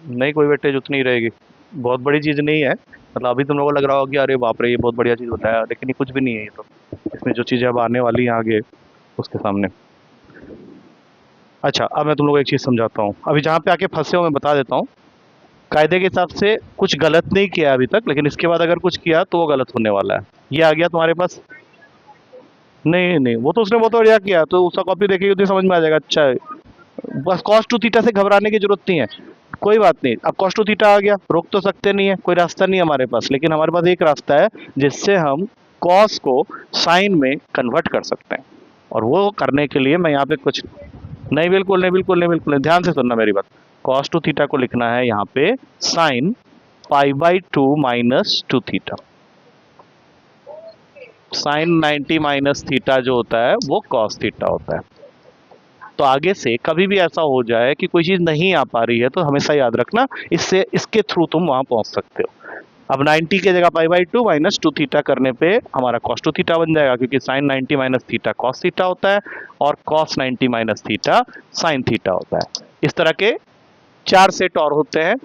[SPEAKER 1] नहीं, कोई वेटेज उतनी ही रहेगी, बहुत बड़ी चीज़ नहीं है। मतलब अभी तुम लोगों को लग रहा होगा कि अरे बाप रे ये बहुत बढ़िया चीज़ बताया, लेकिन ये कुछ भी नहीं है। ये तो इसमें जो चीज़ें अब आने वाली हैं आगे, उसके सामने। अच्छा, अब मैं तुम लोगों को एक चीज़ समझाता हूँ। अभी जहाँ पे आके फंसे हो मैं बता देता हूँ। कायदे के हिसाब से कुछ गलत नहीं किया अभी तक, लेकिन इसके बाद अगर कुछ किया तो वो गलत होने वाला है। ये आ गया तुम्हारे पास? नहीं नहीं, वो तो उसने बहुत बढ़िया किया, तो उसका कॉपी देखेगी तो समझ में आ जाएगा। अच्छा है, बस कॉस टू थीटा से घबराने की जरूरत नहीं है। कोई बात नहीं, अब कॉस टू थीटा आ गया, रोक तो सकते नहीं है, कोई रास्ता नहीं है हमारे पास, लेकिन हमारे पास एक रास्ता है जिससे हम कॉस को साइन में कन्वर्ट कर सकते हैं। और वो करने के लिए मैं यहाँ पे कुछ नहीं, बिल्कुल नहीं, बिल्कुल नहीं, बिल्कुल नहीं, ध्यान से सुनना मेरी बात। कॉस टू थीटा को लिखना है यहाँ पे sine π/2 minus 2 theta. Sine 90 minus theta जो होता है वो कॉस थीटा होता है। तो आगे से कभी भी ऐसा हो जाए कि कोई चीज़ नहीं आ पा रही है तो हमेशा याद रखना, इससे इसके थ्रू तुम वहां पहुंच सकते हो। अब 90 की जगह π/2 माइनस 2 थीटा करने पे हमारा cos 2 थीटा बन जाएगा, क्योंकि sin 90 minus theta cos theta होता है और cos 90 minus theta sin theta होता है। इस तरह के 4 सेट और होते हैं।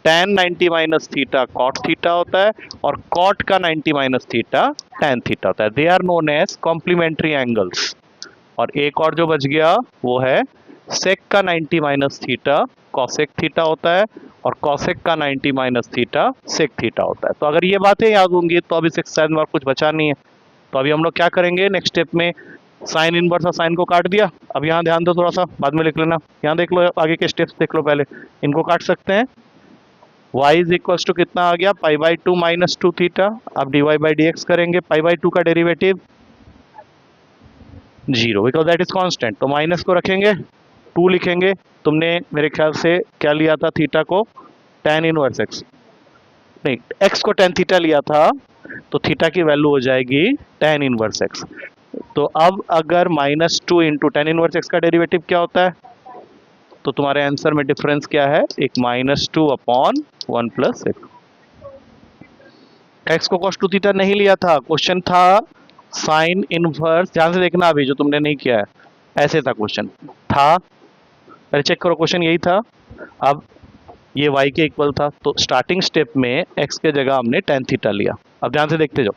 [SPEAKER 1] tan 90 minus theta cot theta होता है और cot का 90 माइनस थीटा tan थीटा होता है। They are known as complementary angles. और एक और जो बच गया वो है सेक का 90 माइनस थीटा कॉसेक थीटा होता है और कॉसेक का 90 माइनस थीटा सेक थीटा होता है। तो अगर ये बातें याद होंगी तो अभी 6 में कुछ बचा नहीं है। तो अभी हम लोग क्या करेंगे नेक्स्ट स्टेप में, साइन इनवर्स और साइन को काट दिया। अब यहाँ ध्यान दो, थोड़ा सा बाद में लिख लेना, यहाँ देख लो, आगे के स्टेप्स देख लो, पहले इनको काट सकते हैं। y इज इक्वल्स टू कितना आ गया, π/2 माइनस 2 थीटा। अब dy/dx करेंगे, π/2 का derivative 0, because that is constant. तो माइनस को रखेंगे, 2 लिखेंगे। तुमने मेरे ख्याल से क्या लिया था थीटा को, tan इनवर्स x, नहीं x को tan थीटा लिया था, तो थीटा की वैल्यू हो जाएगी tan इनवर्स x। तो अब अगर -2 इंटू tan इनवर्स x का डेरिवेटिव क्या होता है, तो तुम्हारे आंसर में डिफरेंस क्या है, एक -2/1 प्लस x को cos 2 थीटा नहीं लिया था, क्वेश्चन था साइन इनवर्स। ध्यान से देखना, अभी जो तुमने नहीं किया है, ऐसे था क्वेश्चन था, अरे चेक करो, क्वेश्चन यही था। अब ये y के इक्वल था, तो स्टार्टिंग स्टेप में x के जगह हमने tan थीटा लिया। अब ध्यान से देखते जाओ,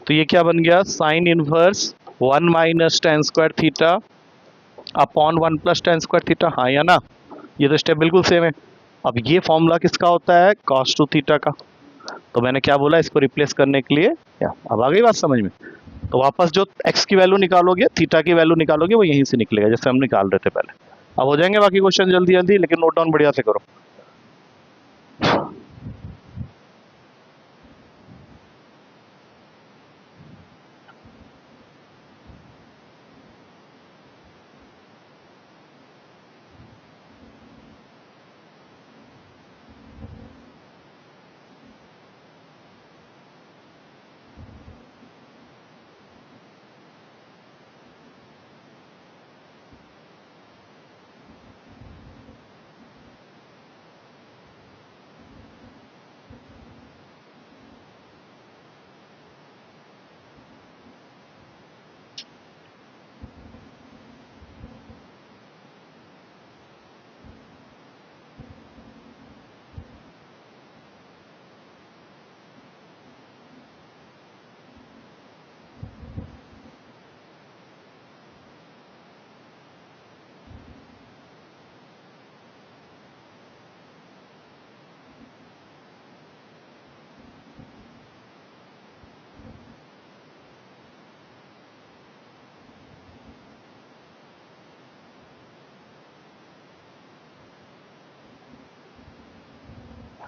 [SPEAKER 1] तो ये क्या बन गया, sine inverse 1 minus tan square theta upon 1 plus tan square theta. हाँ या ना, ये तो स्टेप बिल्कुल सेम है। अब ये फॉर्मूला किसका होता है, cos 2 थीटा का। तो मैंने क्या बोला, इसको रिप्लेस करने के लिए क्या, अब आ गई बात समझ में। तो वापस जो x की वैल्यू निकालोगे, थीटा की वैल्यू निकालोगे, वो यहीं से निकलेगा जैसे हम निकाल रहे थे पहले। अब हो जाएंगे बाकी क्वेश्चन जल्दी जल्दी, लेकिन नोट डाउन बढ़िया से करो।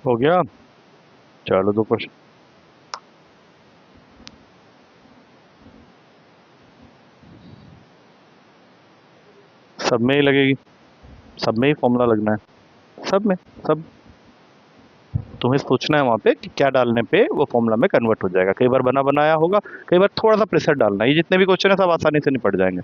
[SPEAKER 1] हो गया, चलो दो क्वेश्चन। सब में ही लगेगी, सब में ही फॉर्मूला लगना है, सब में, सब। तुम्हें सोचना है वहाँ पे कि क्या डालने पे वो फॉर्मूला में कन्वर्ट हो जाएगा। कई बार बना बनाया होगा, कई बार थोड़ा सा प्रेशर डालना है। ये जितने भी क्वेश्चन है सब आसानी से निपट जाएंगे।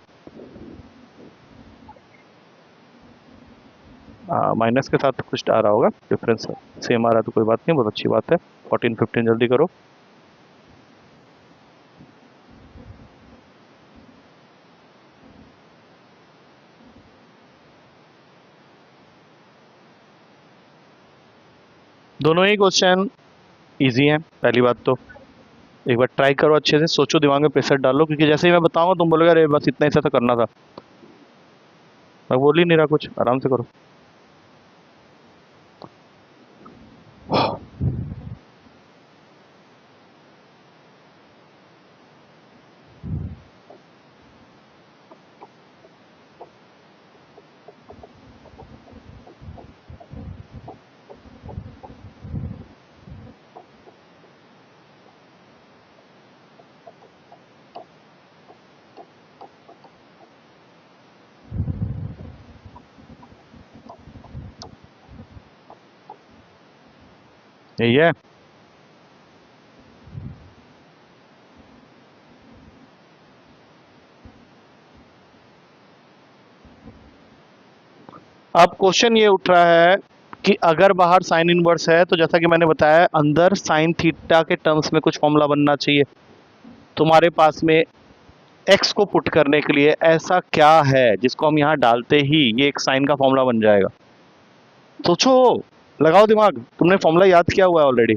[SPEAKER 1] माइनस के साथ कुछ आ रहा होगा डिफरेंस, सेम आ रहा है तो कोई बात नहीं, बहुत अच्छी बात है। 14 15 जल्दी करो। दोनों ही क्वेश्चन इजी हैं। पहली बात तो एक बार ट्राई करो, अच्छे से सोचो, दिमाग में प्रेशर डालो, क्योंकि जैसे ही मैं बताऊंगा तुम बोलोगे अरे बस इतना ही सा तो करना था। मैं बोल ही नहीं रहा कुछ, आराम से करो। यही है। अब क्वेश्चन ये उठ रहा है कि अगर बाहर साइन इनवर्स है तो जैसा कि मैंने बताया, अंदर साइन थीटा के टर्म्स में कुछ फॉर्मूला बनना चाहिए। तुम्हारे पास में एक्स को पुट करने के लिए ऐसा क्या है जिसको हम यहाँ डालते ही ये एक साइन का फॉर्मूला बन जाएगा। सोचो, लगाओ दिमाग। तुमने फॉर्मूला याद किया हुआ है ऑलरेडी।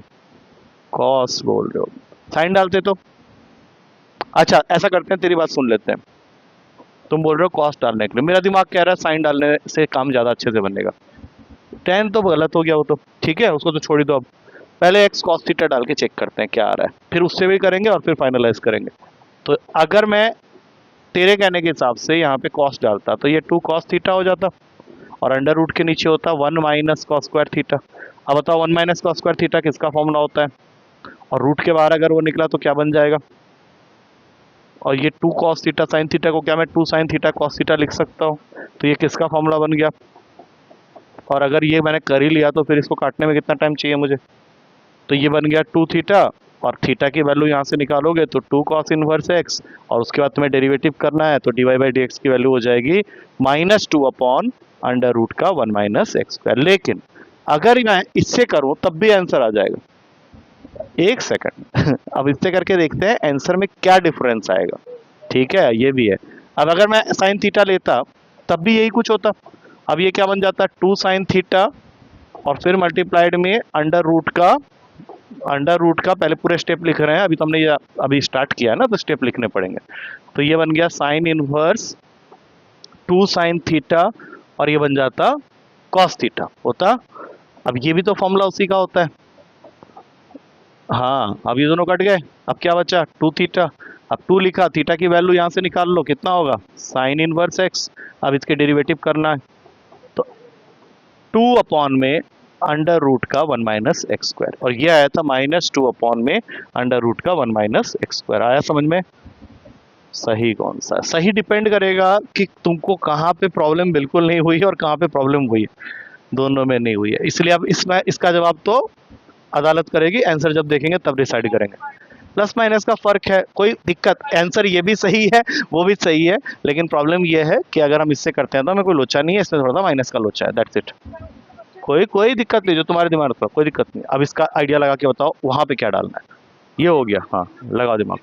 [SPEAKER 1] कॉस बोल रहे हो, साइन डालते तो। अच्छा ऐसा करते हैं, तेरी बात सुन लेते हैं। तुम बोल रहे हो कॉस डालने के लिए, मेरा दिमाग कह रहा है साइन डालने से काम ज्यादा अच्छे से बनेगा। टेन तो गलत हो गया वो तो, ठीक है उसको तो छोड़ ही दो। अब पहले एक्स कॉस थीटा डाल के चेक करते हैं क्या आ रहा है, फिर उससे भी करेंगे और फिर फाइनलाइज करेंगे। तो अगर मैं तेरे कहने के हिसाब से यहाँ पे कॉस डालता तो ये 2 कॉस थीटा हो जाता, और अंडर रूट के नीचे होता 1 माइनस कॉस स्क्वायर थीटा। अब बताओ 1 माइनस कॉस स्क्वायर थीटा किसका फॉर्मूला होता है, और रूट के बाहर अगर वो निकला तो क्या बन जाएगा। और ये 2 कॉस थीटा साइन थीटा को क्या मैं 2 साइन थीटा कॉस थीटा लिख सकता हूँ, तो ये किसका फॉर्मूला बन गया। और अगर ये मैंने कर ही लिया तो फिर इसको काटने में कितना टाइम चाहिए मुझे, तो ये बन गया 2 थीटा, और थीटा की वैल्यू यहाँ से निकालोगे तो 2 कॉस इनवर्स एक्स, और उसके बाद तुम्हें डेरिवेटिव करना है तो D Y by D x की वैल्यू हो जाएगी -2 अपॉन अंडर रूट का 1 माइनस एक्स स्क्वायर। लेकिन अगर मैं इससे करूं तब भी आंसर आ जाएगा। एक सेकंड अब इससे करके देखते हैं आंसर में क्या डिफरेंस आएगा। ठीक है ये भी है। अब अगर मैं साइन थीटा लेता तब भी यही कुछ होता। अब ये क्या बन जाता, 2 साइन थीटा और फिर मल्टीप्लाइड में अंडर रूट का पहले पूरे स्टेप लिख रहे हैं, अभी तो हमने ये अभी स्टार्ट किया है ना, तो स्टेप लिखने पड़ेंगे। तो ये बन गया साइन इनवर्स 2 साइन थीटा, और ये बन जाता कॉस थीटा, होता अब ये भी तो फॉर्मूला उसी का होता है। हाँ, अब ये दोनों कट गए, अब क्या बचा, टू थीटा। अब टू लिखा, थीटा की वैल्यू यहाँ से निकाल लो, कितना होगा, साइन इनवर्स एक्स। अब इसके डेरिवेटिव करना है, तो टू अपॉन में अंडर रूट का वन माइनस एक्स स्क्वायर, और ये आया था माइनस टू अपॉन में अंडर रूट का वन माइनस एक्स स्क्वायर। आया समझ में? सही कौन सा? सही डिपेंड करेगा कि तुमको कहाँ पे प्रॉब्लम बिल्कुल नहीं हुई है और कहाँ पे प्रॉब्लम हुई है, दोनों में नहीं हुई है। इसलिए अब इसमें इसका जवाब तो अदालत करेगी, आंसर जब देखेंगे तब डिसाइड करेंगे। प्लस माइनस का फर्क है, कोई दिक्कत, आंसर ये भी सही है वो भी सही है, लेकिन प्रॉब्लम ये है कि अगर हम इससे करते हैं तो हमें कोई लोचा नहीं है, इसमें थोड़ा सा माइनस का लोचा है, दैट्स इट। कोई कोई दिक्कत नहीं, जो तुम्हारे दिमाग में, कोई दिक्कत नहीं। अब इसका आइडिया लगा के बताओ वहां पे क्या डालना है। ये हो गया, हाँ लगाओ दिमाग।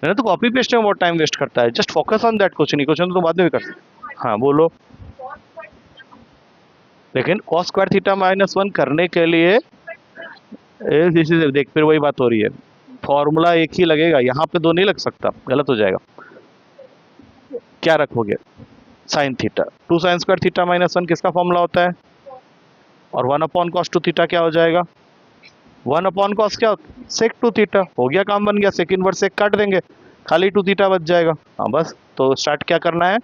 [SPEAKER 1] मैंने तो कॉपी पेस्ट में बहुत टाइम वेस्ट करता है, just focus on that question, he question तो बाद में भी कर सकते। हाँ बोलो। लेकिन cos square theta minus one करने के लिए देख, फिर वही बात हो रही है, फॉर्मूला एक ही लगेगा, यहाँ पे दो नहीं लग सकता, गलत हो जाएगा। क्या रखोगे, sine theta, two sine square theta minus one किसका फॉर्मूला होता है, और one upon cos two theta क्या हो जाएगा, वन अपॉन कॉस क्या, सेक टू थीटा। हो गया, काम बन गया, सेक इनवर्स सेक काट देंगे, खाली टू थीटा बच जाएगा। हाँ बस, तो स्टार्ट क्या करना है,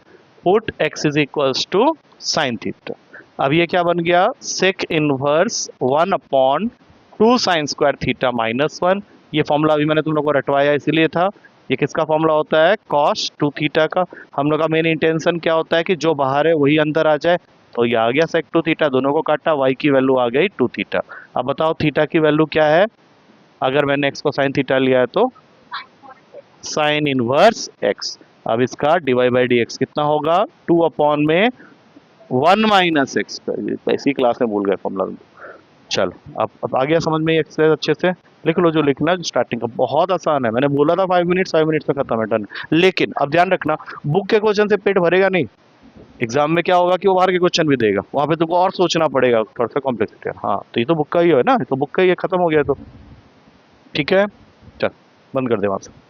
[SPEAKER 1] put X is equals to sine theta. अब ये क्या बन गया, sec inverse one upon two sine square theta minus one. ये फॉर्मूला अभी मैंने तुम लोग को रटवाया इसीलिए था। ये किसका फॉर्मूला होता है, कॉस टू थीटा का। हम लोग का मेन इंटेंशन क्या होता है कि जो बाहर है वही अंदर आ जाए, तो ये आ गया सेक टू थीटा, दोनों को काटा, वाई की वैल्यू आ गई टू थीटा। अब बताओ थीटा की वैल्यू क्या है, अगर मैंने एक्स को साइन थीटा लिया है तो साइन इनवर्स एक्स। अब इसका डिवाइड बाई डी एक्स कितना होगा, टू अपॉन में वन माइनस एक्स। इसी क्लास में भूल गए फॉर्मूला। चलो अब आ गया समझ में ये एक्सरसाइज, अच्छे से लिख लो जो लिखना है स्टार्टिंग का, बहुत आसान है, मैंने बोला था 5 मिनट्स, 5 मिनट्स में खत्म है, डन। लेकिन अब ध्यान रखना, बुक के क्वेश्चन से पेट भरेगा नहीं, एग्जाम में क्या होगा कि वो बाहर के क्वेश्चन भी देगा, वहां पे तुमको और सोचना पड़ेगा, थोड़ा सा कॉम्प्लेक्सिटी है। हाँ तो ये तो बुक का ही है ना, ये तो बुक का ही है, खत्म हो गया तो। ठीक है, चल बंद कर दे वहां से।